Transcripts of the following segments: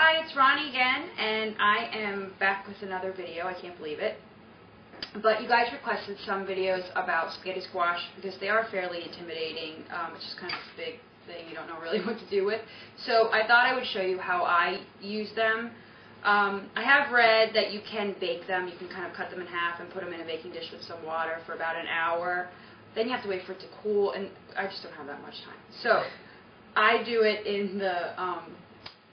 Hi, it's Ronnie again, and I am back with another video. I can't believe it. But you guys requested some videos about spaghetti squash because they are fairly intimidating. It's just kind of this big thing you don't know really what to do with. So I thought I would show you how I use them. I have read that you can bake them. You can kind of cut them in half and put them in a baking dish with some water for about an hour. Then you have to wait for it to cool, and I just don't have that much time. So I do it in the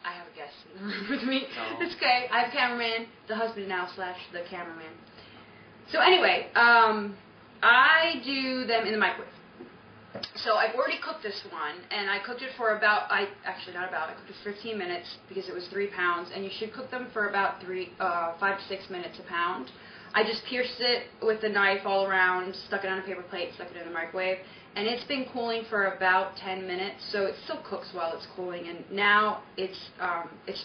I have a guest in the room with me. No. It's okay. I have a cameraman, the husband now / the cameraman. So anyway, I do them in the microwave. So I've already cooked this one, and I cooked it for about, I cooked it for 15 minutes because it was 3 pounds, and you should cook them for about 5 to 6 minutes a pound. I just pierced it with the knife all around, stuck it on a paper plate, stuck it in the microwave, and it's been cooling for about 10 minutes, so it still cooks while it's cooling, and now it's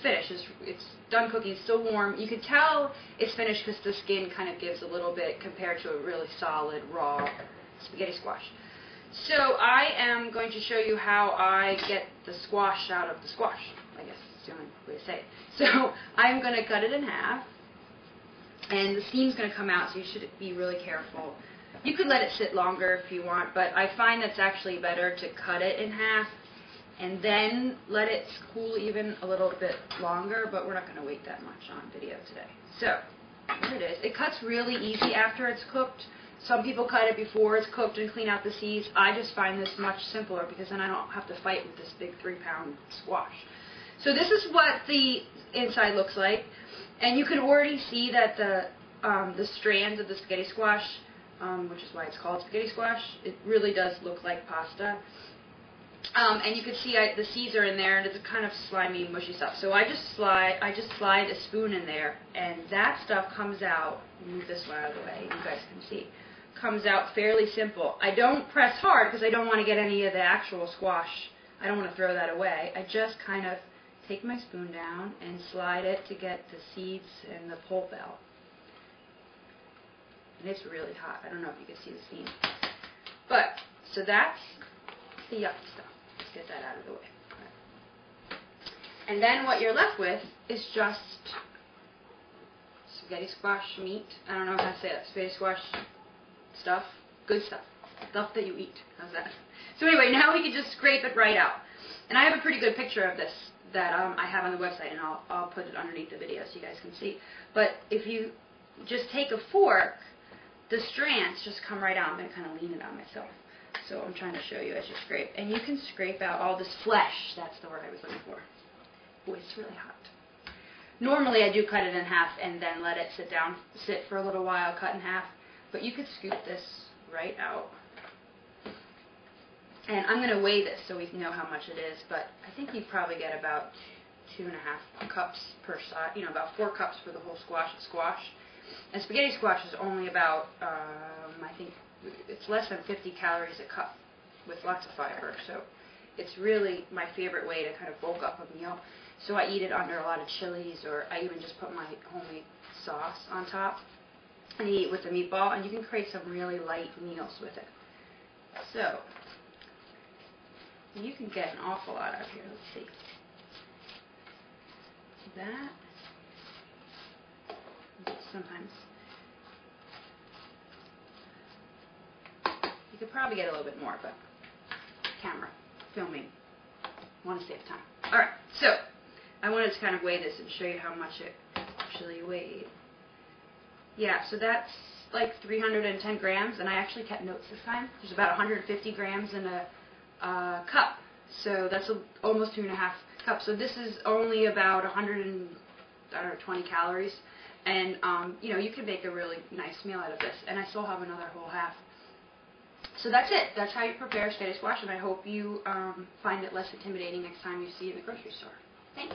finished. It's done cooking. It's still warm. You can tell it's finished because the skin kind of gives a little bit compared to a really solid, raw spaghetti squash. So I am going to show you how I get the squash out of the squash, I guess is the only way to say it. So I'm going to cut it in half, and the steam's going to come out, so you should be really careful. You could let it sit longer if you want, but I find that's actually better to cut it in half and then let it cool even a little bit longer, but we're not going to wait that much on video today. So, here it is. It cuts really easy after it's cooked. Some people cut it before it's cooked and clean out the seeds. I just find this much simpler because then I don't have to fight with this big 3-pound squash. So this is what the inside looks like, and you can already see that the strands of the spaghetti squash, which is why it's called spaghetti squash, it really does look like pasta. And you can see the seeds are in there, and it's kind of slimy, mushy stuff. So I just slide a spoon in there, and that stuff comes out. Move this one out of the way, you guys can see. Comes out fairly simple. I don't press hard because I don't want to get any of the actual squash. I don't want to throw that away. I just kind of take my spoon down and slide it to get the seeds and the pulp out. And it's really hot. I don't know if you can see the steam. But, so that's the yucky stuff. Let's get that out of the way. And then what you're left with is just spaghetti squash meat. I don't know how to say that. Spaghetti squash stuff. Good stuff. Stuff that you eat. How's that? So anyway, now we can just scrape it right out. And I have a pretty good picture of this that I have on the website, and I'll put it underneath the video so you guys can see. But if you just take a fork, the strands just come right out. I'm going to kind of lean it on myself. So I'm trying to show you as you scrape. And you can scrape out all this flesh. That's the word I was looking for. Oh, it's really hot. Normally I do cut it in half and then let it sit for a little while, cut in half. But you could scoop this right out. And I'm going to weigh this so we know how much it is. But I think you probably get about 2.5 cups per side. You know, about 4 cups for the whole squash. And spaghetti squash is only about, I think, it's less than 50 calories a cup with lots of fiber. So it's really my favorite way to kind of bulk up a meal. So I eat it under a lot of chilies, or I even just put my homemade sauce on top and eat it with the meatball. And you can create some really light meals with it. So you can get an awful lot out of here. Let's see. That. Sometimes you could probably get a little bit more, but camera, filming, want to save time. Alright, so I wanted to kind of weigh this and show you how much it actually weighed. Yeah, so that's like 310 grams, and I actually kept notes this time. There's about 150 grams in a cup, so that's almost 2.5 cups. So this is only about 120 calories. And, you know, you can make a really nice meal out of this. And I still have another whole half. So that's it. That's how you prepare spaghetti squash. And I hope you find it less intimidating next time you see it in the grocery store. Thanks.